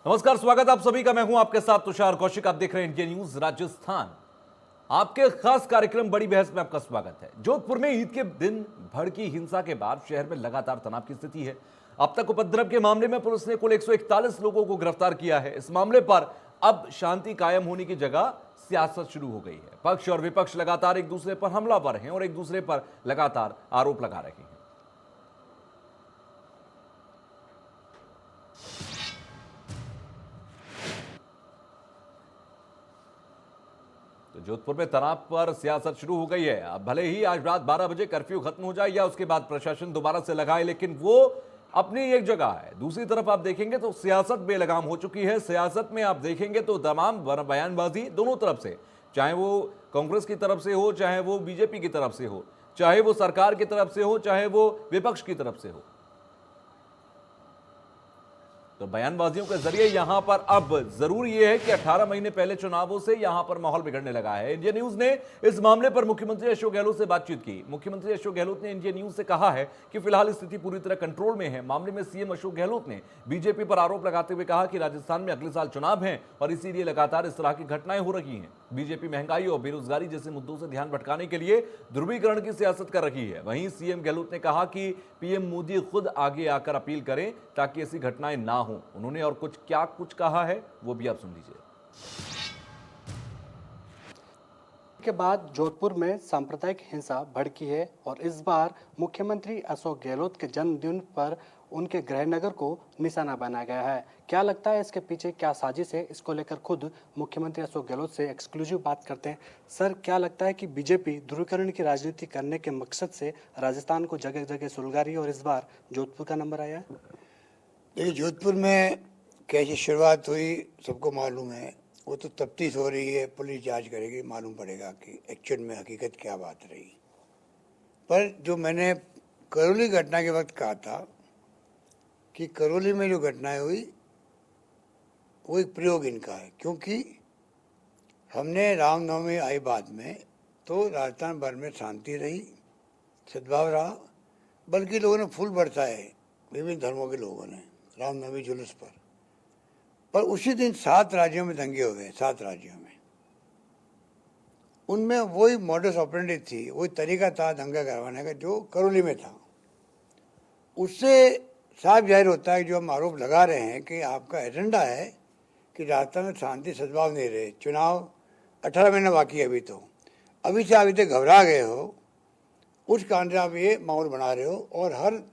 नमस्कार, स्वागत आप सभी का। मैं हूं आपके साथ तुषार कौशिक। आप देख रहे हैं इंडिया न्यूज राजस्थान। आपके खास कार्यक्रम बड़ी बहस में आपका स्वागत है। जोधपुर में ईद के दिन भड़की हिंसा के बाद शहर में लगातार तनाव की स्थिति है। अब तक उपद्रव के मामले में पुलिस ने कुल 141 लोगों को गिरफ्तार किया है। इस मामले पर अब शांति कायम होने की जगह सियासत शुरू हो गई है। पक्ष और विपक्ष लगातार एक दूसरे पर हमलावर हैं और एक दूसरे पर लगातार आरोप लगा रहे हैं। तो जोधपुर में तनाव पर सियासत शुरू हो गई है। अब भले ही आज रात 12 बजे कर्फ्यू खत्म हो जाए या उसके बाद प्रशासन दोबारा से लगाए, लेकिन वो अपनी एक जगह है। दूसरी तरफ आप देखेंगे तो सियासत बेलगाम हो चुकी है। सियासत में आप देखेंगे तो तमाम बयानबाजी दोनों तरफ से, चाहे वो कांग्रेस की तरफ से हो, चाहे वो बीजेपी की तरफ से हो, चाहे वो सरकार की तरफ से हो, चाहे वो विपक्ष की तरफ से हो, तो बयानबाजियों के जरिए यहां पर अब जरूर यह है कि 18 महीने पहले चुनावों से यहां पर माहौल बिगड़ने लगा है। इंडिया न्यूज ने इस मामले पर मुख्यमंत्री अशोक गहलोत से बातचीत की। मुख्यमंत्री अशोक गहलोत ने इंडिया न्यूज से कहा है कि फिलहाल स्थिति पूरी तरह कंट्रोल में है। मामले में सीएम अशोक गहलोत ने बीजेपी पर आरोप लगाते हुए कहा कि राजस्थान में अगले साल चुनाव है और इसीलिए लगातार इस तरह की घटनाएं हो रही हैं। बीजेपी महंगाई और बेरोजगारी जैसे मुद्दों से ध्यान भटकाने के लिए ध्रुवीकरण की सियासत कर रही है। वहीं सीएम गहलोत ने कहा कि पीएम मोदी खुद आगे आकर अपील करें ताकि ऐसी घटनाएं ना हो। उन्होंने और कुछ कहा है वो भी आप सुन लीजिए। के बाद जोधपुर में सांप्रदायिक हिंसा भड़की है और इस बार मुख्यमंत्री अशोक गहलोत के जन्मदिन पर उनके गृहनगर को निशाना बनाया गया है। क्या लगता है इसके पीछे क्या साजिश है, इसको लेकर खुद मुख्यमंत्री अशोक गहलोत से एक्सक्लूसिव बात करते हैं। सर, क्या लगता है कि बीजेपी ध्रुवीकरण की राजनीति करने के मकसद से राजस्थान को जगह जगह सुलगा रही है और इस बार जोधपुर का नंबर आया है? देखिए, जोधपुर में कैसी शुरुआत हुई सबको मालूम है। वो तो तफ्तीश हो रही है, पुलिस जांच करेगी, मालूम पड़ेगा कि एक्चुअल में हकीकत क्या बात रही। पर जो मैंने करौली घटना के वक्त कहा था कि करौली में जो घटनाएं हुई वो एक प्रयोग इनका है, क्योंकि हमने रामनवमी आई बाद में तो राजस्थान भर में शांति रही, सद्भाव रहा, बल्कि लोगों ने फूल बरसाए विभिन्न धर्मों के लोगों ने रामनवमी जुलूस पर उसी दिन 7 राज्यों में दंगे हो गए। 7 राज्यों में उनमें वही मॉडस ऑपरेंडी थी, वही तरीका था दंगा करवाने का जो करौली में था। उससे साफ जाहिर होता है जो हम आरोप लगा रहे हैं कि आपका एजेंडा है कि राजस्थान में शांति सद्भाव नहीं रहे। चुनाव 18 महीने बाकी है अभी से आप इतने घबरा गए हो, उस कारण से आप ये माहौल बना रहे हो। और हर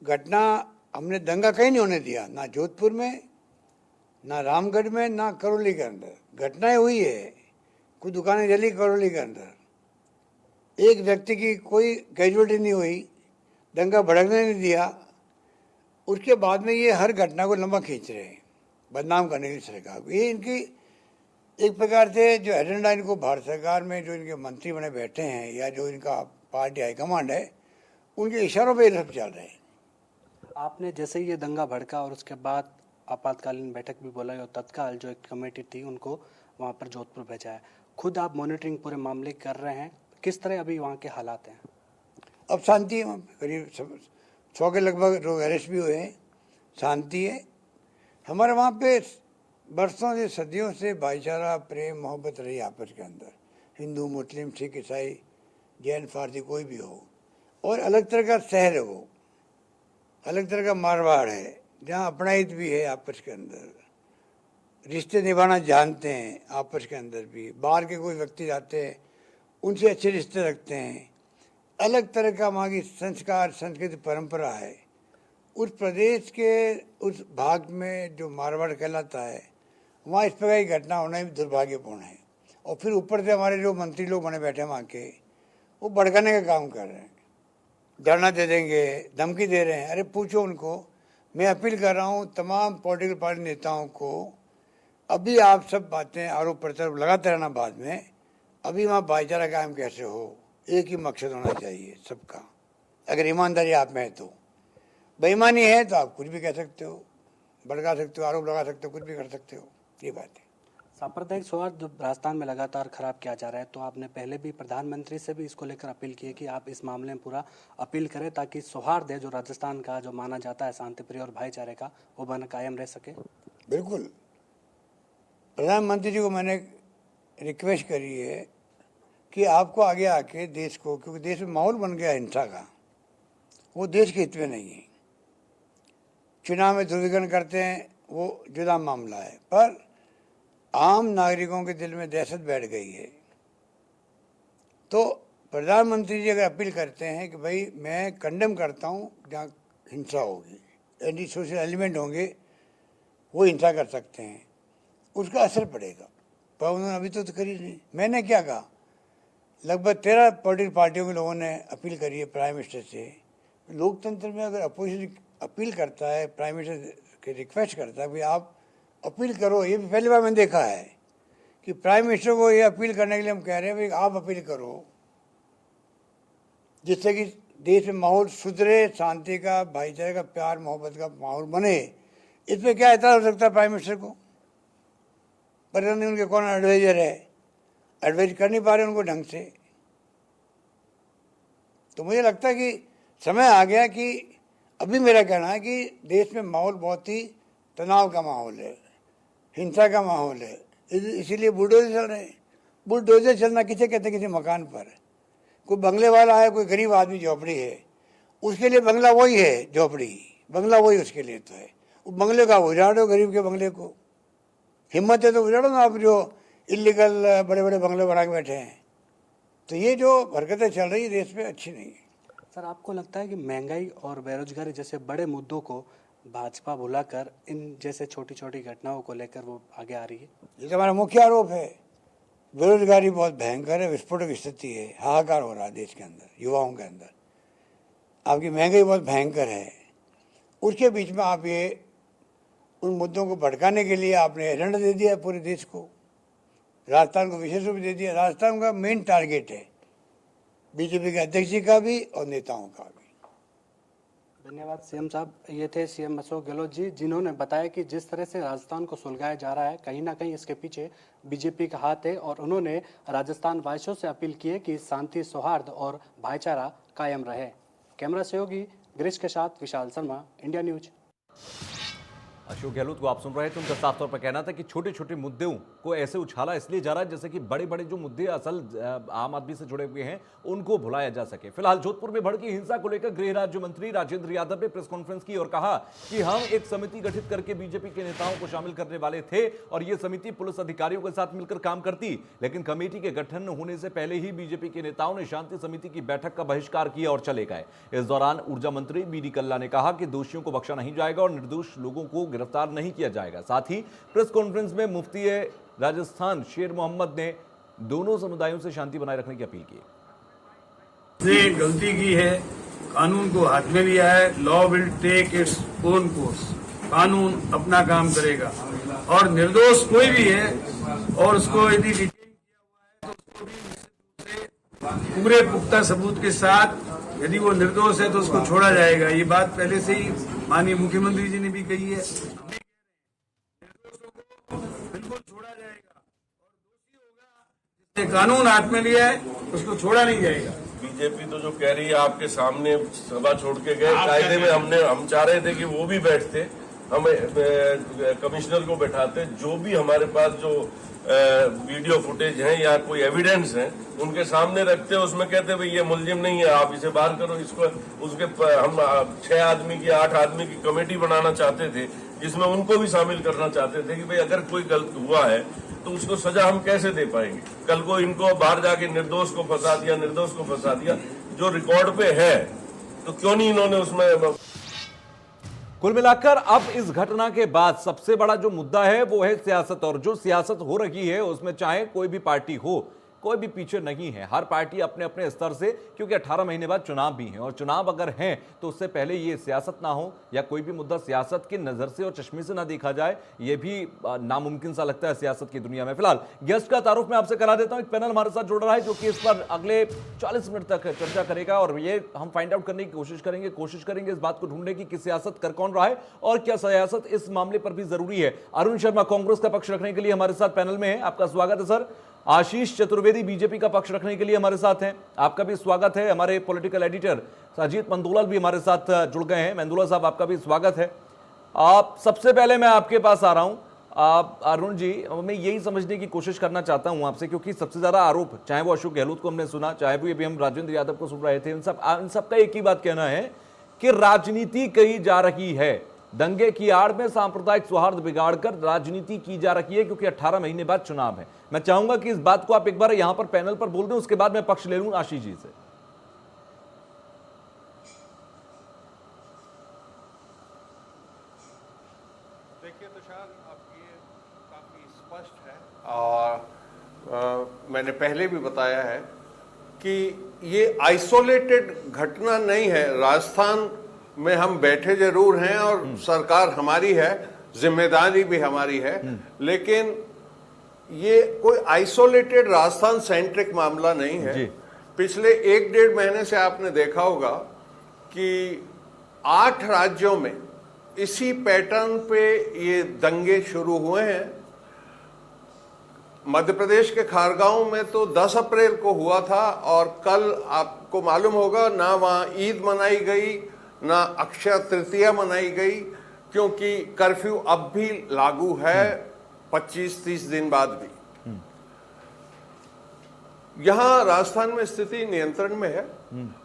घटना हमने दंगा कहीं नहीं होने दिया, ना जोधपुर में, ना रामगढ़ में, ना करौली के अंदर। घटनाएं हुई है, कोई दुकानें जली करौली के अंदर, एक व्यक्ति की कोई कैजुअलिटी नहीं हुई, दंगा भड़कने नहीं दिया। उसके बाद में ये हर घटना को लंबा खींच रहे हैं बदनाम करने की सरकार। ये इनकी एक प्रकार से जो एजेंडा इनको भारत सरकार में जो इनके मंत्री बने बैठे हैं या जो इनका पार्टी हाईकमांड है, उनके इशारों पर ये सब चल रहे हैं। आपने जैसे ही ये दंगा भड़का और उसके बाद आपातकालीन बैठक भी बोला और तत्काल जो एक कमेटी थी उनको वहाँ पर जोधपुर भेजा है। खुद आप मॉनिटरिंग पूरे मामले कर रहे हैं, किस तरह अभी वहाँ के हालात हैं? अब शांति है, वहाँ पे करीब 100 के लगभग लोग अरेस्ट भी हुए हैं, शांति है। हमारे वहाँ पे बरसों से सदियों से भाईचारा, प्रेम, मोहब्बत रही आपस के अंदर। हिंदू, मुस्लिम, सिख, ईसाई, जैन, फारसी कोई भी हो, और अलग तरह का शहर है वो, अलग तरह का मारवाड़ है जहाँ अपनाइत भी है आपस के अंदर, रिश्ते निभाना जानते हैं आपस के अंदर भी। बाहर के कोई व्यक्ति जाते हैं उनसे अच्छे रिश्ते रखते हैं। अलग तरह का वहाँ की संस्कार, संस्कृति, परंपरा है। उस प्रदेश के उस भाग में जो मारवाड़ कहलाता है, वहाँ इस प्रकार की घटना होना भी दुर्भाग्यपूर्ण है। और फिर ऊपर से हमारे जो मंत्री लोग बने बैठे हैं वहाँ के, वो भड़काने का काम कर रहे हैं, धरना दे देंगे, धमकी दे रहे हैं। अरे पूछो उनको। मैं अपील कर रहा हूँ तमाम पॉलिटिकल पार्टी नेताओं को, अभी आप सब बातें आरोप प्रत्यारोप लगाते रहना बाद में, अभी वहाँ भाईचारा कायम कैसे हो? एक ही मकसद होना चाहिए सबका। अगर ईमानदारी आप में है तो, बेईमानी है तो आप कुछ भी कह सकते हो, भड़का सकते हो, आरोप लगा सकते हो, कुछ भी कर सकते हो। ये बात है। सांप्रदायिक सौहार्द जो राजस्थान में लगातार खराब किया जा रहा है, तो आपने पहले भी प्रधानमंत्री से भी इसको लेकर अपील की है कि आप इस मामले में पूरा अपील करें ताकि सौहार्द है जो राजस्थान का जो माना जाता है शांतिप्रिय और भाईचारे का, वो बना कायम रह सके। बिल्कुल। प्रधानमंत्री जी को मैंने रिक्वेस्ट करी है कि आपको आगे आके देश को, क्योंकि देश में माहौल बन गया हिंसा का, वो देश के हित में नहीं है। चुनाव में ध्रुवीकरण करते हैं, वो जुदा मामला है, पर आम नागरिकों के दिल में दहशत बैठ गई है। तो प्रधानमंत्री जी अगर अपील करते हैं कि भाई मैं कंडेम करता हूँ जहाँ हिंसा होगी, एंटी सोशल एलिमेंट होंगे, वो हिंसा कर सकते हैं, उसका असर पड़ेगा, पर उन्होंने अभी तो करी नहीं। मैंने क्या कहा, लगभग 13 पॉलिटिकल पार्टियों के लोगों ने अपील करी है प्राइम मिनिस्टर से। लोकतंत्र में अगर अपोजिशन अपील करता है, प्राइम मिनिस्टर के रिक्वेस्ट करता है, भाई आप अपील करो। ये भी पहली बार मैंने देखा है कि प्राइम मिनिस्टर को ये अपील करने के लिए हम कह रहे हैं भाई आप अपील करो, जिससे कि देश में माहौल सुधरे, शांति का, भाईचारे का, प्यार मोहब्बत का माहौल बने। इसमें क्या इतना हो सकता है प्राइम मिनिस्टर को? पर उनके कौन एडवाइजर है, एडवाइज कर नहीं पा रहे उनको ढंग से। तो मुझे लगता है कि समय आ गया कि अभी मेरा कहना है कि देश में माहौल बहुत ही तनाव का माहौल है, हिंसा का माहौल है, इसीलिए बुलडोजर चल रहे हैं। बुलडोजर चलना किसे कहते हैं? किसी मकान पर कोई बंगले वाला है, कोई गरीब आदमी झोपड़ी है, उसके लिए बंगला वही है, झोपड़ी बंगला वही उसके लिए तो है। वो बंगले का उजाड़ो, गरीब के बंगले को। हिम्मत है तो उजाड़ो ना आप, जो इलीगल बड़े बड़े बंगले बना के बैठे हैं। तो ये जो हरकतें चल रही है देश में, अच्छी नहीं है। सर, आपको लगता है कि महंगाई और बेरोजगारी जैसे बड़े मुद्दों को भाजपा भुलाकर इन जैसे छोटी छोटी घटनाओं को लेकर वो आगे आ रही है? ये तो हमारा मुख्य आरोप है। बेरोजगारी बहुत भयंकर है, विस्फोटक स्थिति है, हाहाकार हो रहा है देश के अंदर, युवाओं के अंदर। आपकी महंगाई बहुत भयंकर है, उसके बीच में आप ये उन मुद्दों को भड़काने के लिए आपने एजेंडा दे दिया है पूरे देश को। राजस्थान को विशेष रूप से दे दिया। राजस्थान का मेन टारगेट है बीजेपी के अध्यक्ष जी का भी और नेताओं का भी। धन्यवाद सीएम साहब। ये थे सीएम अशोक गहलोत जी, जिन्होंने बताया कि जिस तरह से राजस्थान को सुलगाया जा रहा है, कहीं ना कहीं इसके पीछे बीजेपी का हाथ है। और उन्होंने राजस्थान वासियों से अपील की है कि शांति, सौहार्द और भाईचारा कायम रहे। कैमरा सहयोगी गिरीश के साथ विशाल शर्मा, इंडिया न्यूज। अशोक गहलोत को आप सुन रहे थे, उनका साफ तौर पर कहना था कि छोटे छोटे मुद्दों को ऐसे उछाला इसलिए जा रहा है जैसे कि बड़े बड़े जो मुद्दे असल आम आदमी से जुड़े हुए हैं उनको भुलाया जा सके। फिलहाल जोधपुर में भड़की हिंसा को लेकर गृह राज्य मंत्री राजेंद्र यादव ने प्रेस कॉन्फ्रेंस की और कहा कि हम एक समिति गठित करके बीजेपी के नेताओं को शामिल करने वाले थे और ये समिति पुलिस अधिकारियों के साथ मिलकर काम करती, लेकिन कमेटी के गठन होने से पहले ही बीजेपी के नेताओं ने शांति समिति की बैठक का बहिष्कार किया और चले गए। इस दौरान ऊर्जा मंत्री बीडी कल्ला ने कहा कि दोषियों को बख्शा नहीं जाएगा और निर्दोष लोगों को गिरफ्तार नहीं किया जाएगा। साथ ही प्रेस कॉन्फ्रेंस में मुफ्ती राजस्थान शेर मोहम्मद ने दोनों समुदायों से शांति बनाए रखने की अपील की। ने गलती की है, कानून को हाथ में लिया है। Law will take its own course. कानून अपना काम करेगा और निर्दोष कोई भी है और उसको यदि डिटेन किया हुआ है तो उसको भी निश्चित रूप से पूरे पुख्ता सबूत के साथ, यदि वो निर्दोष है तो उसको छोड़ा जाएगा। ये बात पहले से ही माननीय मुख्यमंत्री जी ने भी कही है। बिल्कुल छोड़ा जाएगा और दोषी होगा जिसने कानून हाथ में लिया है उसको छोड़ा नहीं जाएगा। बीजेपी तो जो कह रही है आपके सामने सभा छोड़ के गए, कायदे में हम चाह रहे थे कि वो भी बैठते, हम कमिश्नर को बैठाते, जो भी हमारे पास जो वीडियो फुटेज है या कोई एविडेंस है उनके सामने रखते, उसमें कहते भाई ये मुलजिम नहीं है, आप इसे बाहर करो। इसको उसके हम 6 आदमी की 8 आदमी की कमेटी बनाना चाहते थे जिसमें उनको भी शामिल करना चाहते थे कि भाई अगर कोई गलत हुआ है तो उसको सजा हम कैसे दे पाएंगे। कल को इनको बाहर जाके निर्दोष को फंसा दिया, निर्दोष को फंसा दिया, जो रिकॉर्ड पे है तो क्यों नहीं इन्होंने उसमें। कुल मिलाकर अब इस घटना के बाद सबसे बड़ा जो मुद्दा है वो है सियासत, और जो सियासत हो रही है उसमें चाहे कोई भी पार्टी हो, कोई भी पीछे नहीं है। हर पार्टी अपने अपने स्तर से, क्योंकि 18 महीने बाद चुनाव भी हैं और चुनाव अगर हैं तो उससे पहले ये सियासत ना हो या कोई भी मुद्दा सियासत की नजर से और चश्मे से ना देखा जाए, ये भी नामुमकिन सा लगता है सियासत की दुनिया में। फिलहाल गेस्ट का तारुफ मैं आपसे करा देता हूं। एक पैनल हमारे साथ जुड़ रहा है जो कि इस पर अगले 40 मिनट तक चर्चा करेगा और ये हम फाइंड आउट करने की कोशिश करेंगे इस बात को ढूंढने की कि सियासत कर कौन रहा है और क्या सियासत इस मामले पर भी जरूरी है। अरुण शर्मा कांग्रेस का पक्ष रखने के लिए हमारे साथ पैनल में है, आपका स्वागत है सर। आशीष चतुर्वेदी बीजेपी का पक्ष रखने के लिए हमारे साथ हैं, आपका भी स्वागत है। हमारे पॉलिटिकल एडिटर अजीत मंदोलाल भी हमारे साथ जुड़ गए हैं। मंदोला साहब, आपका भी स्वागत है। आप सबसे पहले मैं आपके पास आ रहा हूं। आप अरुण जी, मैं यही समझने की कोशिश करना चाहता हूं आपसे, क्योंकि सबसे ज्यादा आरोप, चाहे वो अशोक गहलोत को हमने सुना, चाहे वो अभी हम राजेंद्र यादव को सुन रहे थे, इन सब का एक ही बात कहना है कि राजनीति की जा रही है। दंगे की आड़ में सांप्रदायिक सौहार्द बिगाड़कर राजनीति की जा रही है, क्योंकि 18 महीने बाद चुनाव है। मैं चाहूंगा कि इस बात को आप एक बार यहां पर पैनल पर बोल दें, उसके बाद मैं पक्ष ले लूं आशीष जी से। देखिए तुषार, अब ये काफ़ी स्पष्ट है और मैंने पहले भी बताया है कि ये आइसोलेटेड घटना नहीं है। राजस्थान में हम बैठे जरूर हैं और सरकार हमारी है, जिम्मेदारी भी हमारी है, लेकिन ये कोई आइसोलेटेड राजस्थान सेंट्रिक मामला नहीं है। पिछले 1-1.5 महीने से आपने देखा होगा कि 8 राज्यों में इसी पैटर्न पे ये दंगे शुरू हुए हैं। मध्य प्रदेश के खारगांव में तो 10 अप्रैल को हुआ था और कल आपको मालूम होगा ना वहां ईद मनाई गई ना अक्षय तृतीया मनाई गई, क्योंकि कर्फ्यू अब भी लागू है 25-30 दिन बाद भी। यहां राजस्थान में स्थिति नियंत्रण में है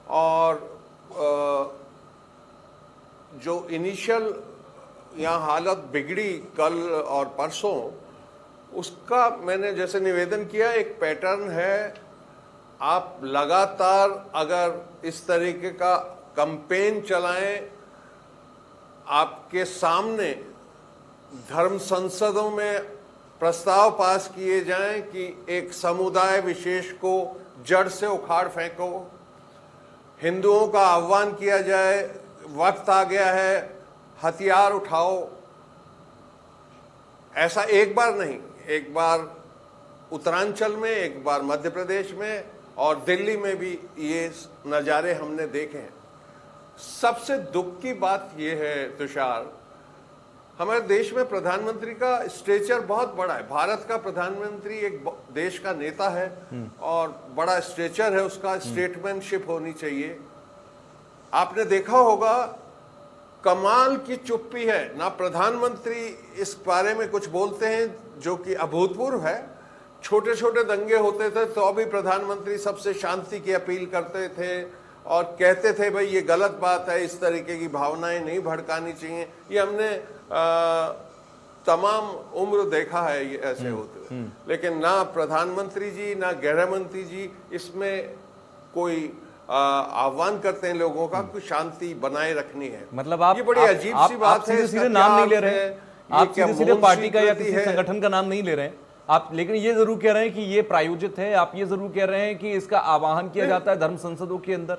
और जो इनिशियल यहाँ हालत बिगड़ी कल और परसों, उसका मैंने जैसे निवेदन किया, एक पैटर्न है। आप लगातार अगर इस तरीके का कैंपेन चलाएं, आपके सामने धर्म संसदों में प्रस्ताव पास किए जाएं कि एक समुदाय विशेष को जड़ से उखाड़ फेंको, हिंदुओं का आह्वान किया जाए, वक्त आ गया है, हथियार उठाओ। ऐसा एक बार नहीं, एक बार उत्तरांचल में, एक बार मध्य प्रदेश में और दिल्ली में भी ये नज़ारे हमने देखे हैं। सबसे दुख की बात यह है तुषार, हमारे देश में प्रधानमंत्री का स्टेचर बहुत बड़ा है। भारत का प्रधानमंत्री एक देश का नेता है और बड़ा स्टेचर है उसका, स्टेटमैनशिप होनी चाहिए। आपने देखा होगा कमाल की चुप्पी है, ना प्रधानमंत्री इस बारे में कुछ बोलते हैं जो कि अभूतपूर्व है। छोटे छोटे दंगे होते थे तो भी प्रधानमंत्री सबसे शांति की अपील करते थे और कहते थे भाई ये गलत बात है, इस तरीके की भावनाएं नहीं भड़कानी चाहिए। ये हमने तमाम उम्र देखा है ये ऐसे होते हुए, लेकिन ना प्रधानमंत्री जी ना गृह मंत्री जी इसमें कोई आह्वान करते हैं लोगों का कि शांति बनाए रखनी है। मतलब आप ये बड़ी अजीब सी बात है। सीधे नाम नहीं ले रहे हैं, आप सीधे पार्टी का या किसी संगठन का नाम नहीं ले रहे हैं आप, लेकिन ये जरूर कह रहे हैं कि ये प्रायोजित है। आप ये जरूर कह रहे हैं कि इसका आह्वान किया जाता है धर्म संसदों के अंदर।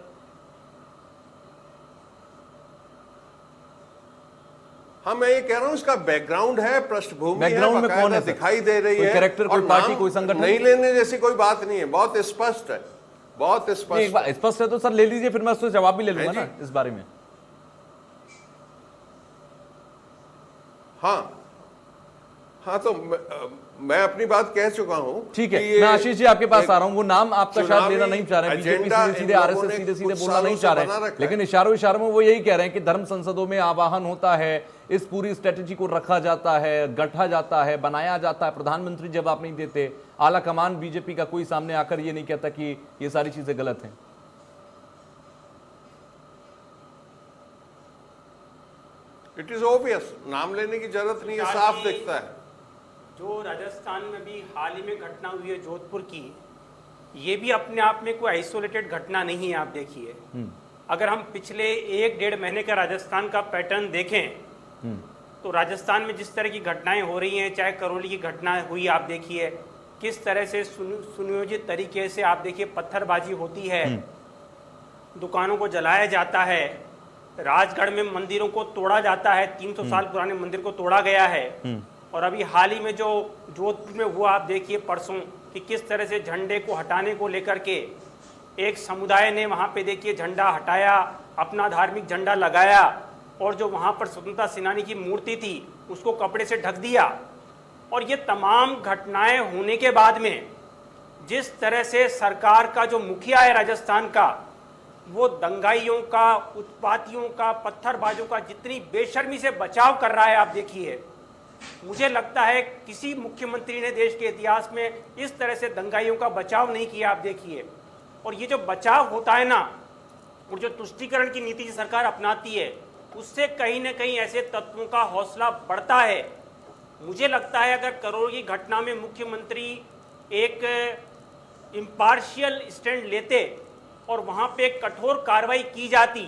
हाँ, मैं ये कह रहा हूँ इसका बैकग्राउंड है, पृष्ठभूमि है, बैकग्राउंड में कौन है दिखाई दे रही है, कैरेक्टर, कोई पार्टी, कोई संगठन नहीं लेने जैसी कोई बात नहीं है, बहुत स्पष्ट है, बहुत स्पष्ट। स्पष्ट है तो सर ले लीजिए, फिर मैं उससे जवाब भी ले लूंगा ना इस बारे में। हाँ तो मैं अपनी बात कह चुका हूं। ठीक है, मैं आशीष जी आपके पास आ रहा हूं। वो नाम आपका शायद लेना नहीं चाह रहे, बीजेपी सीधे आरएसएस सीधे बोलना नहीं चाह रहे, लेकिन इशारों में वो यही कह रहे हैं कि धर्म संसदों में आवाहन होता है, इस पूरी स्ट्रेटेजी को रखा जाता है, गढ़ा जाता है, बनाया जाता है, प्रधानमंत्री जवाब नहीं देते, आला कमान बीजेपी का कोई सामने आकर ये नहीं कहता कि ये सारी चीजें गलत हैं। इट इज ऑब्वियस, नाम लेने की जरूरत नहीं है, साफ दिखता है। जो राजस्थान में भी हाल ही में घटना हुई है जोधपुर की, ये भी अपने आप में कोई आइसोलेटेड घटना नहीं है। आप देखिए, अगर हम पिछले 1-1.5 महीने का राजस्थान का पैटर्न देखें तो राजस्थान में जिस तरह की घटनाएं हो रही हैं, चाहे करौली की घटना हुई, आप देखिए किस तरह से सुनियोजित तरीके से आप देखिए पत्थरबाजी होती है, दुकानों को जलाया जाता है, राजगढ़ में मंदिरों को तोड़ा जाता है, 300 साल पुराने मंदिर को तोड़ा गया है। और अभी हाल ही में जो जोधपुर में हुआ, आप देखिए परसों कि किस तरह से झंडे को हटाने को लेकर के एक समुदाय ने वहां पे देखिए झंडा हटाया, अपना धार्मिक झंडा लगाया और जो वहां पर स्वतंत्रता सेनानी की मूर्ति थी उसको कपड़े से ढक दिया। और ये तमाम घटनाएं होने के बाद में जिस तरह से सरकार का जो मुखिया है राजस्थान का, वो दंगाइयों का, उत्पातियों का, पत्थरबाजों का जितनी बेशर्मी से बचाव कर रहा है, आप देखिए। मुझे लगता है किसी मुख्यमंत्री ने देश के इतिहास में इस तरह से दंगाइयों का बचाव नहीं किया, आप देखिए। और ये जो बचाव होता है ना, और जो तुष्टीकरण की नीति सरकार अपनाती है, उससे कहीं ना कहीं ऐसे तत्वों का हौसला बढ़ता है। मुझे लगता है अगर करोड़ की घटना में मुख्यमंत्री एक इम्पार्शियल स्टैंड लेते और वहां पे कठोर कार्रवाई की जाती।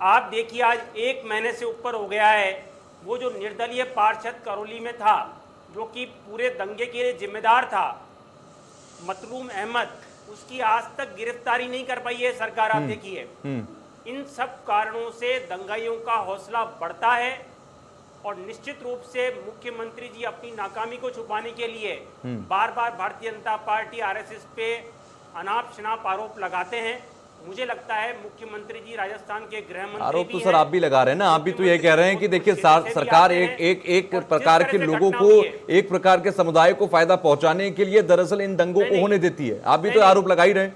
आप देखिए आज 1 महीने से ऊपर हो गया है, वो जो निर्दलीय पार्षद करौली में था, जो कि पूरे दंगे के लिए जिम्मेदार था, मतलूम अहमद, उसकी आज तक गिरफ्तारी नहीं कर पाई है सरकार, आप देखिए। इन सब कारणों से दंगाइयों का हौसला बढ़ता है और निश्चित रूप से मुख्यमंत्री जी अपनी नाकामी को छुपाने के लिए बार बार भारतीय जनता पार्टी आरएसएस पे अनाप शनाप आरोप लगाते हैं। मुझे लगता है मुख्यमंत्री जी राजस्थान के गृह मंत्री आरोप तो भी सर हैं। आप भी लगा रहे हैं ना, आप भी तो ये कह रहे हैं कि देखिए सरकार एक प्रकार के लोगों को, एक प्रकार के समुदाय को फायदा पहुंचाने के लिए दरअसल इन दंगों को होने देती है। आप भी तो आरोप लगा ही रहे हैं।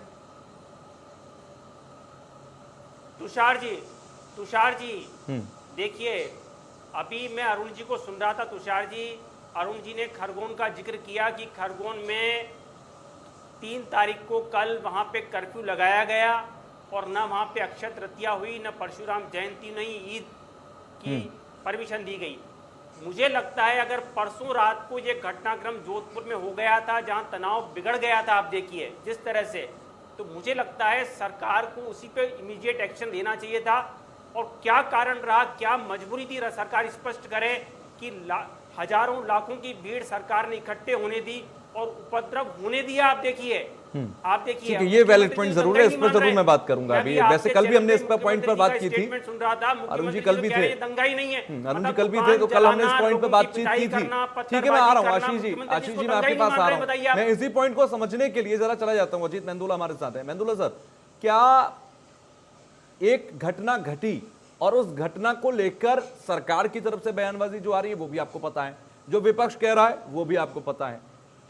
तुषार जी देखिए, अभी मैं अरुण जी को सुन रहा था। तुषार जी, अरुण जी ने खरगोन का जिक्र किया कि खरगोन में 3 तारीख को कल वहां पे कर्फ्यू लगाया गया और न वहां पे अक्षय तृतीया हुई, न परशुराम जयंती, नहीं ईद की परमिशन दी गई। मुझे लगता है अगर परसों रात को ये घटनाक्रम जोधपुर में हो गया था, जहां तनाव बिगड़ गया था, आप देखिए जिस तरह से, तो मुझे लगता है सरकार को उसी पे इमीडिएट एक्शन लेना चाहिए था। और क्या कारण रहा, क्या मजबूरी थी, सरकार स्पष्ट करे कि हजारों लाखों की भीड़ सरकार ने इकट्ठे होने दी और उपद्रव होने दिया। आप देखिए ये वैलिड पॉइंट जरूर है, इस पर जरूर मैं बात करूंगा। अभी वैसे कल भी हमने इस पर पॉइंट पर बात की थी। सुन रहा था अरुण जी कल भी थे, दंगा ही नहीं है, अरुण जी कल भी थे, तो कल हमने इस पॉइंट पर बातचीत की थी। ठीक है, मैं आ रहा हूँ आशीष जी, मैं आपके पास आ रहा हूँ। मैं इसी पॉइंट को समझने के लिए जरा चला जाता हूँ। अजीत मेंदुला हमारे साथ है। मेंदुला सर, क्या एक घटना घटी और उस घटना को लेकर सरकार की तरफ से बयानबाजी जो आ रही है वो भी आपको पता है, जो विपक्ष कह रहा है वो भी आपको पता है,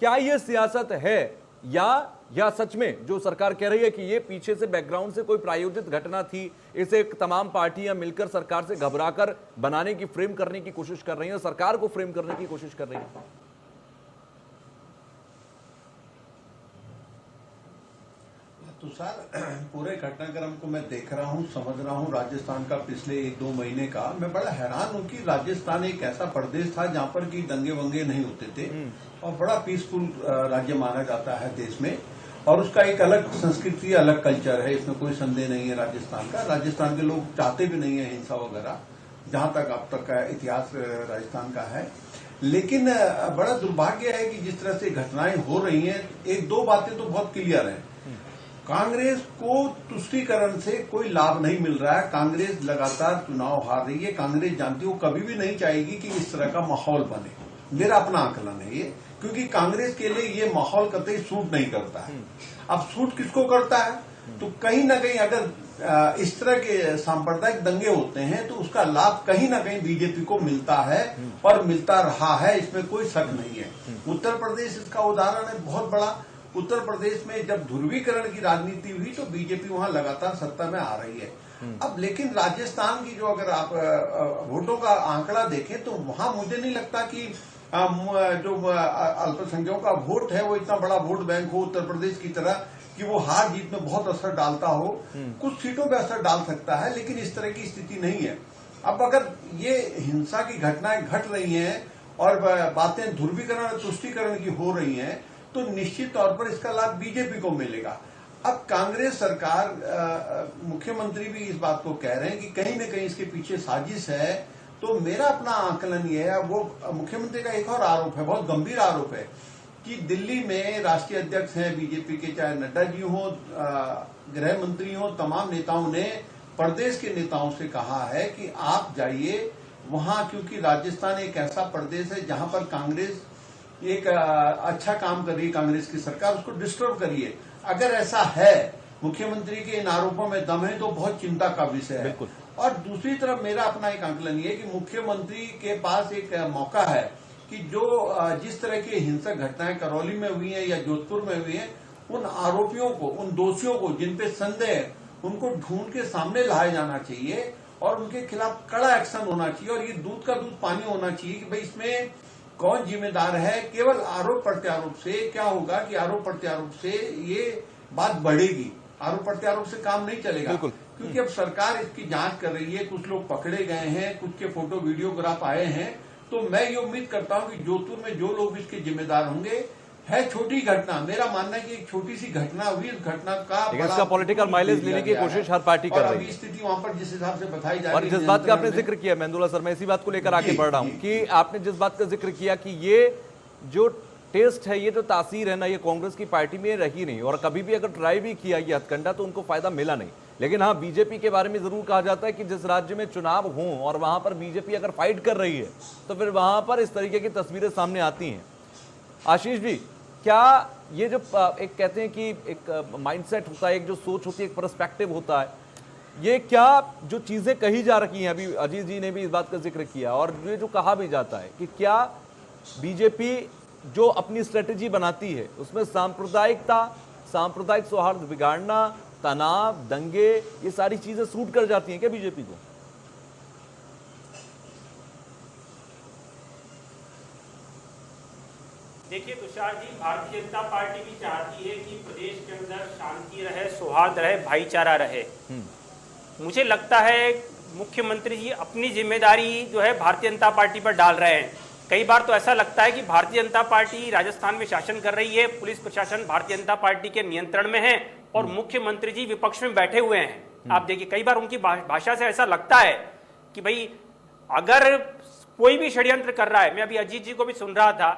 क्या ये सियासत है या सच में जो सरकार कह रही है कि ये पीछे से बैकग्राउंड से कोई प्रायोजित घटना थी, इसे तमाम पार्टियां मिलकर सरकार से घबराकर बनाने की, फ्रेम करने की कोशिश कर रही हैं, सरकार को फ्रेम करने की कोशिश कर रही है? तो सर, पूरे घटनाक्रम को मैं देख रहा हूँ, समझ रहा हूँ राजस्थान का पिछले 1-2 महीने का। मैं बड़ा हैरान हूँ कि राजस्थान एक ऐसा प्रदेश था जहाँ पर कि दंगे वंगे नहीं होते थे और बड़ा पीसफुल राज्य माना जाता है देश में, और उसका एक अलग संस्कृति, अलग कल्चर है, इसमें कोई संदेह नहीं है राजस्थान का। राजस्थान के लोग चाहते भी नहीं है हिंसा वगैरह, जहां तक अब तक का इतिहास राजस्थान का है। लेकिन बड़ा दुर्भाग्य है कि जिस तरह से घटनाएं हो रही हैं, 1-2 बातें तो बहुत क्लियर हैं। कांग्रेस को तुष्टीकरण से कोई लाभ नहीं मिल रहा है। कांग्रेस लगातार चुनाव हार रही है। कांग्रेस जानती हो कभी भी नहीं चाहेगी कि इस तरह का माहौल बने, मेरा अपना आकलन है ये, क्योंकि कांग्रेस के लिए ये माहौल कतई सूट नहीं करता है। अब सूट किसको करता है? तो कहीं ना कहीं अगर इस तरह के सांप्रदायिक दंगे होते हैं तो उसका लाभ कहीं ना कहीं बीजेपी को मिलता है और मिलता रहा है, इसमें कोई शक नहीं है। उत्तर प्रदेश इसका उदाहरण है बहुत बड़ा। उत्तर प्रदेश में जब ध्रुवीकरण की राजनीति हुई तो बीजेपी वहां लगातार सत्ता में आ रही है। अब लेकिन राजस्थान की जो अगर आप वोटों का आंकड़ा देखें तो वहां मुझे नहीं लगता कि जो अल्पसंख्यकों का वोट है वो इतना बड़ा वोट बैंक हो उत्तर प्रदेश की तरह कि वो हार जीत में बहुत असर डालता हो। कुछ सीटों पे असर डाल सकता है, लेकिन इस तरह की स्थिति नहीं है। अब अगर ये हिंसा की घटनाएं घट रही हैं और बातें ध्रुवीकरण और तुष्टीकरण की हो रही हैं तो निश्चित तौर पर इसका लाभ बीजेपी को मिलेगा। अब कांग्रेस सरकार, मुख्यमंत्री भी इस बात को कह रहे हैं कि कहीं न कहीं इसके पीछे साजिश है। तो मेरा अपना आकलन ये है, वो मुख्यमंत्री का एक और आरोप है, बहुत गंभीर आरोप है, कि दिल्ली में राष्ट्रीय अध्यक्ष हैं बीजेपी के, चाहे नड्डा जी हो, गृह मंत्री हो, तमाम नेताओं ने प्रदेश के नेताओं से कहा है कि आप जाइए वहां, क्योंकि राजस्थान एक ऐसा प्रदेश है जहां पर कांग्रेस एक अच्छा काम कर रही है, कांग्रेस की सरकार, उसको डिस्टर्ब करिए। अगर ऐसा है, मुख्यमंत्री के इन आरोपों में दम है, तो बहुत चिंता का विषय है। और दूसरी तरफ मेरा अपना एक आकलन ये है कि मुख्यमंत्री के पास एक मौका है कि जो जिस तरह की हिंसक घटनाएं करौली में हुई हैं या जोधपुर में हुई हैं, उन आरोपियों को, उन दोषियों को जिन पे संदेह है, उनको ढूंढ के सामने लाया जाना चाहिए और उनके खिलाफ कड़ा एक्शन होना चाहिए। और ये दूध का दूध पानी होना चाहिए कि भाई इसमें कौन जिम्मेदार है। केवल आरोप प्रत्यारोप से क्या होगा कि आरोप प्रत्यारोप से ये बात बढ़ेगी, आरोप प्रत्यारोप से काम नहीं चलेगा, क्योंकि अब सरकार इसकी जांच कर रही है। कुछ लोग पकड़े गए हैं, कुछ के फोटो वीडियोग्राफ आए हैं। तो मैं ये उम्मीद करता हूं कि जोधपुर में जो लोग इसके जिम्मेदार होंगे, है छोटी घटना, मेरा मानना है कि एक छोटी सी घटना हुई, इस घटना का इसका पॉलिटिकल माइलेज लेने की कोशिश हर पार्टी कर रही है। स्थिति वहां पर जिस हिसाब से बताई जा रही है, और जिस बात का आपने जिक्र किया मेंदुला सर, मैं इसी बात को लेकर आगे बढ़ रहा हूं कि आपने जिस बात का जिक्र किया कि ये जो टेस्ट है, ये जो तासीर है ना, ये कांग्रेस की पार्टी में रही नहीं, और कभी भी अगर ट्राई भी किया ये हथकंडा तो उनको फायदा मिला नहीं। लेकिन हाँ, बीजेपी के बारे में जरूर कहा जाता है कि जिस राज्य में चुनाव हों और वहां पर बीजेपी अगर फाइट कर रही है तो फिर वहां पर इस तरीके की तस्वीरें सामने आती हैं। आशीष जी, क्या ये जो एक कहते हैं कि एक माइंडसेट होता है, एक जो सोच होती है, एक पर्सपेक्टिव होता है, ये क्या जो चीजें कही जा रही हैं, अभी अजीत जी ने भी इस बात का जिक्र किया, और ये जो कहा भी जाता है कि क्या बीजेपी जो अपनी स्ट्रेटेजी बनाती है उसमें सांप्रदायिकता, सांप्रदायिक सौहार्द बिगाड़ना, तनाव, दंगे, ये सारी चीजें सूट कर जाती हैं क्या बीजेपी को? देखिए तुषार जी, भारतीय जनता पार्टी भी चाहती है कि प्रदेश के अंदर शांति रहे, सौहार्द रहे, भाईचारा रहे। मुझे लगता है मुख्यमंत्री जी अपनी जिम्मेदारी जो है भारतीय जनता पार्टी पर डाल रहे हैं। कई बार तो ऐसा लगता है कि भारतीय जनता पार्टी राजस्थान में शासन कर रही है, पुलिस प्रशासन भारतीय जनता पार्टी के नियंत्रण में है और मुख्यमंत्री जी विपक्ष में बैठे हुए हैं। आप देखिए, कई बार उनकी भाषा से ऐसा लगता है कि भाई अगर कोई भी षड्यंत्र कर रहा है, मैं अभी अजीत जी को भी सुन रहा था,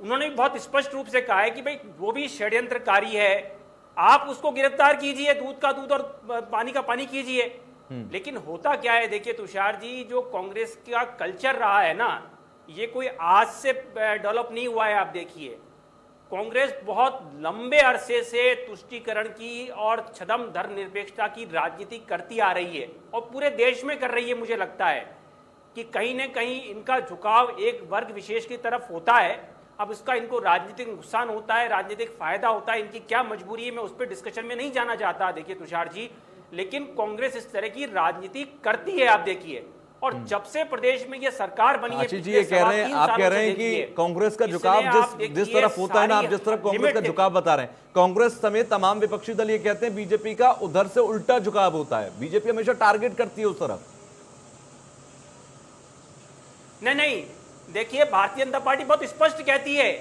उन्होंने भी बहुत स्पष्ट रूप से कहा है कि भाई वो भी षड्यंत्रकारी है, आप उसको गिरफ्तार कीजिए, दूध का दूध और पानी का पानी कीजिए। लेकिन होता क्या है, देखिए तुषार जी, जो कांग्रेस का कल्चर रहा है ना, ये कोई आज से डेवलप नहीं हुआ है। आप देखिए, कांग्रेस बहुत लंबे अरसे से तुष्टीकरण की और छदम धर्मनिरपेक्षता की राजनीति करती आ रही है और पूरे देश में कर रही है। मुझे लगता है कि कहीं ना कहीं इनका झुकाव एक वर्ग विशेष की तरफ होता है। अब इसका इनको राजनीतिक नुकसान होता है, राजनीतिक फायदा होता है, इनकी क्या मजबूरी है, मैं उस पर डिस्कशन में नहीं जाना चाहता। देखिए तुषार जी, लेकिन कांग्रेस इस तरह की राजनीति करती है। आप देखिए, और जब से प्रदेश में ये सरकार बनी है, आशीष जी ये कह रहे हैं, आप कह रहे हैं कि कांग्रेस का झुकाव जिस तरफ होता है ना, आप जिस तरफ कांग्रेस का झुकाव बता रहे हैं, कांग्रेस समेत तमाम विपक्षी दल ये कहते हैं बीजेपी का उधर से उल्टा झुकाव होता है, बीजेपी हमेशा टारगेट करती है उस तरफ। नहीं, देखिए भारतीय जनता पार्टी बहुत स्पष्ट कहती है,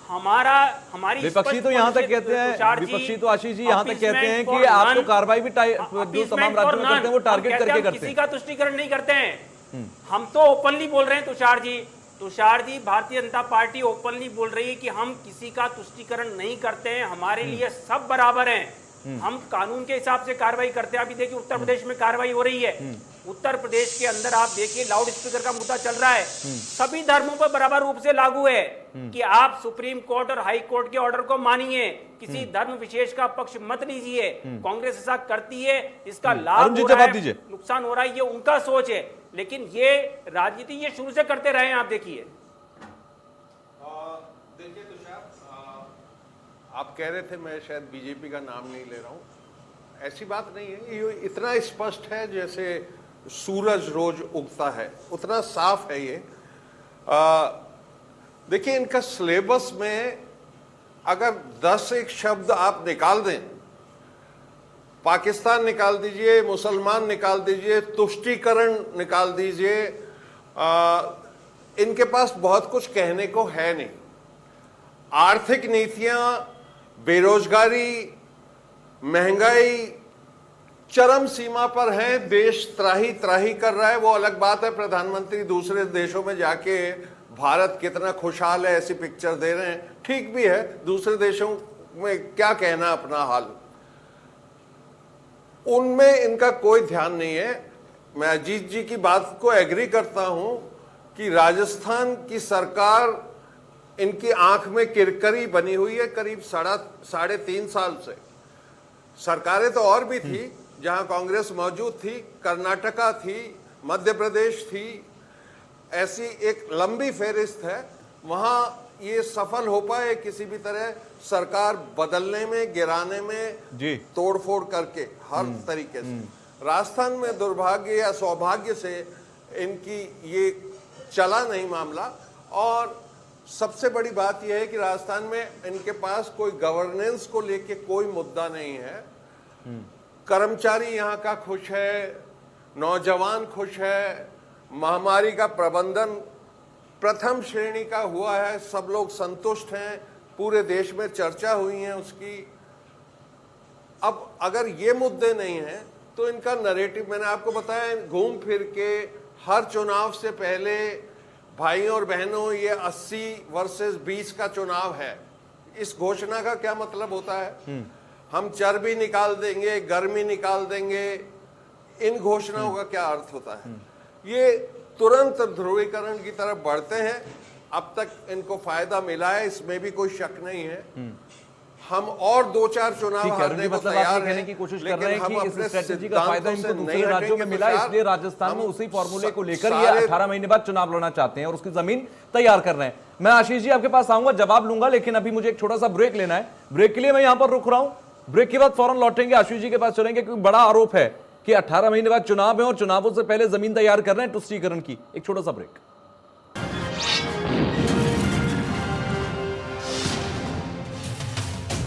हमारी विपक्षी तो यहाँ तक कहते हैं, विपक्षी तो आशीष जी यहाँ तक कहते हैं कि आप तो कार्रवाई भी जो तमाम राज्यों में करते हैं वो टारगेट करके करते हैं, किसी का तुष्टीकरण नहीं करते हैं। हम तो ओपनली बोल रहे हैं तुषार जी, भारतीय जनता पार्टी ओपनली बोल रही है कि हम किसी का तुष्टीकरण नहीं करते हैं, हमारे लिए सब बराबर हैं, हम कानून के हिसाब से कार्रवाई करते हैं। अभी देखिए उत्तर प्रदेश में कार्रवाई हो रही है, उत्तर प्रदेश के अंदर आप देखिए लाउड स्पीकर का मुद्दा चल रहा है, सभी धर्मों पर बराबर रूप से लागू है कि आप सुप्रीम कोर्ट और हाई कोर्ट के ऑर्डर को मानिए, किसी धर्म विशेष का पक्ष मत लीजिए। कांग्रेस ऐसा करती है, इसका लाभ हो रहा है, नुकसान हो रहा है, ये उनका सोच है, लेकिन ये राजनीति ये शुरू से करते रहे हैं। आप देखिए आप कह रहे थे मैं शायद बीजेपी का नाम नहीं ले रहा हूं, ऐसी बात नहीं है। ये इतना स्पष्ट है जैसे सूरज रोज उगता है, उतना साफ है ये। देखिए इनका सिलेबस में अगर 10 एक शब्द आप निकाल दें, पाकिस्तान निकाल दीजिए, मुसलमान निकाल दीजिए, तुष्टीकरण निकाल दीजिए, इनके पास बहुत कुछ कहने को है नहीं। आर्थिक नीतियां, बेरोजगारी, महंगाई चरम सीमा पर है, देश त्राही त्राही कर रहा है। वो अलग बात है प्रधानमंत्री दूसरे देशों में जाके भारत कितना खुशहाल है ऐसी पिक्चर दे रहे हैं, ठीक भी है, दूसरे देशों में क्या कहना अपना हाल, उनमें इनका कोई ध्यान नहीं है। मैं अजीत जी की बात को एग्री करता हूं कि राजस्थान की सरकार इनकी आंख में किरकरी बनी हुई है करीब 3.5 साल से। सरकारें तो और भी थी जहां कांग्रेस मौजूद थी, कर्नाटका थी, मध्य प्रदेश थी, ऐसी एक लंबी फेरिस्त है। वहां ये सफल हो पाए किसी भी तरह सरकार बदलने में, गिराने में, जी तोड़फोड़ करके हर तरीके से। राजस्थान में दुर्भाग्य या सौभाग्य से इनकी ये चला नहीं मामला। और सबसे बड़ी बात यह है कि राजस्थान में इनके पास कोई गवर्नेंस को लेके कोई मुद्दा नहीं है। कर्मचारी यहाँ का खुश है, नौजवान खुश है, महामारी का प्रबंधन प्रथम श्रेणी का हुआ है, सब लोग संतुष्ट हैं, पूरे देश में चर्चा हुई है उसकी। अब अगर ये मुद्दे नहीं हैं तो इनका नैरेटिव, मैंने आपको बताया, घूम फिर के हर चुनाव से पहले भाइयों और बहनों ये 80 वर्सेस 20 का चुनाव है। इस घोषणा का क्या मतलब होता है? हम चर्बी निकाल देंगे, गर्मी निकाल देंगे, इन घोषणाओं का क्या अर्थ होता है? ये तुरंत ध्रुवीकरण की तरफ बढ़ते हैं। अब तक इनको फायदा मिला है, इसमें भी कोई शक नहीं है। हम और 2-4 चुनाव हारने को मतलब आप तैयार ये कहने हैं, की कोशिश कर लेकिन रहे हैं हम कि इस अपने स्ट्रेटेजी का फायदा सिद्धांतों इनको से दूसरे नहीं राज्यों में हटेंगे मिला, फिलहाल। इसलिए राजस्थान में हम उसी फॉर्मूले को लेकर ये सारे 18 महीने बाद चुनाव लड़ना चाहते हैं और उसकी जमीन तैयार कर रहे हैं। मैं आशीष जी आपके पास आऊंगा, जवाब लूंगा, लेकिन अभी मुझे एक छोटा सा ब्रेक लेना है। ब्रेक के लिए मैं यहां पर रुक रहा हूं। ब्रेक के बाद फौरन लौटेंगे, आशीष जी के पास चलेंगे, क्योंकि बड़ा आरोप है कि 18 महीने बाद चुनाव है और चुनावों से पहले जमीन तैयार कर रहे हैं तुष्टीकरण की। एक छोटा सा ब्रेक।